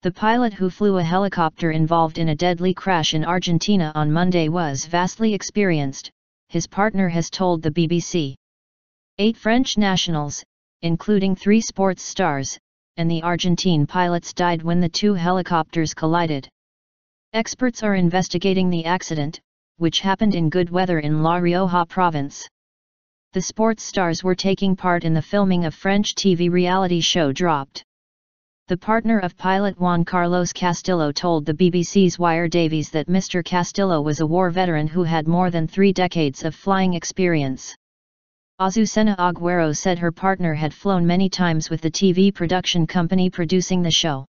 The pilot who flew a helicopter involved in a deadly crash in Argentina on Monday was vastly experienced, his partner has told the BBC. 8 French nationals, including 3 sports stars, and the Argentine pilots died when the 2 helicopters collided. Experts are investigating the accident, which happened in good weather in La Rioja province. The sports stars were taking part in the filming of French TV reality show Dropped. The partner of pilot Juan Carlos Castillo told the BBC's Wyre Davies that Mr Castillo was a war veteran who had more than 3 decades of flying experience. Azucena Aguero said her partner had flown many times with the TV production company producing the show.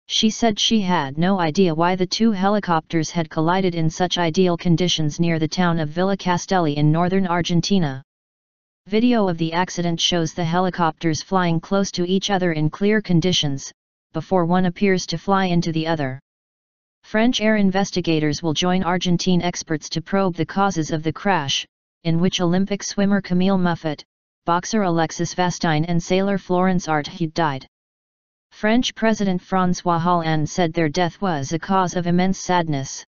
She said she had no idea why the 2 helicopters had collided in such ideal conditions near the town of Villa Castelli in northern Argentina. Video of the accident shows the helicopters flying close to each other in clear conditions, before one appears to fly into the other. French air investigators will join Argentine experts to probe the causes of the crash, in which Olympic swimmer Camille Muffet, boxer Alexis Vastine and sailor Florence Arthuid died. French President François Hollande said their death was a cause of immense sadness.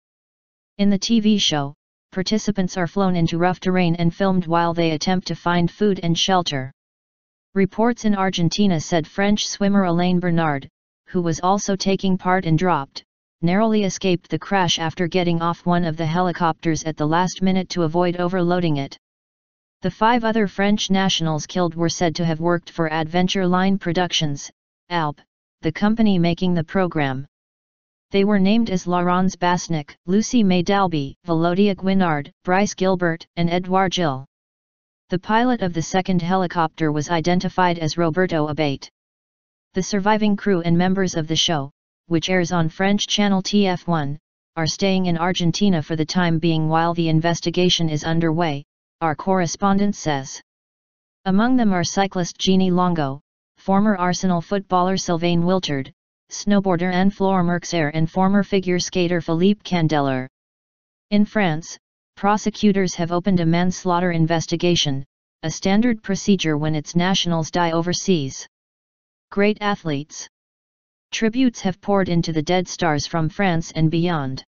In the TV show, participants are flown into rough terrain and filmed while they attempt to find food and shelter. Reports in Argentina said French swimmer Alain Bernard, who was also taking part in Dropped, narrowly escaped the crash after getting off one of the helicopters at the last minute to avoid overloading it. The 5 other French nationals killed were said to have worked for Adventure Line Productions, ALP, the company making the program. They were named as Laurence Basnick, Lucy May Dalby, Valodia Guinard, Bryce Gilbert, and Edouard Gilles. The pilot of the second helicopter was identified as Roberto Abate. The surviving crew and members of the show, which airs on French channel TF1, are staying in Argentina for the time being while the investigation is underway, our correspondent says. Among them are cyclist Jeannie Longo, former Arsenal footballer Sylvain Wiltord, snowboarder Anne-Fleur Mercier and former figure skater Philippe Candeler. In France, prosecutors have opened a manslaughter investigation, a standard procedure when its nationals die overseas. Great athletes. Tributes have poured into the dead stars from France and beyond.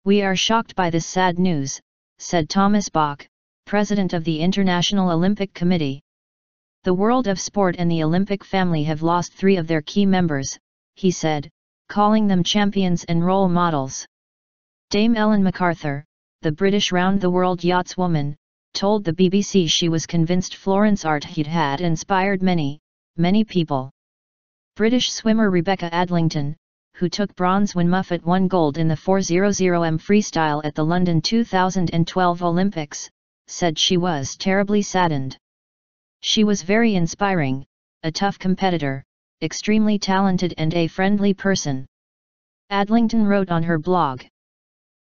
We are shocked by this sad news, said Thomas Bach, president of the International Olympic Committee. The world of sport and the Olympic family have lost 3 of their key members, he said, calling them champions and role models. Dame Ellen MacArthur, the British round-the-world yachtswoman, told the BBC she was convinced Florence Arthuid had inspired many people. British swimmer Rebecca Adlington, who took bronze when Muffet won gold in the 400m freestyle at the London 2012 Olympics, said she was terribly saddened. She was very inspiring, a tough competitor, extremely talented and a friendly person. Adlington wrote on her blog.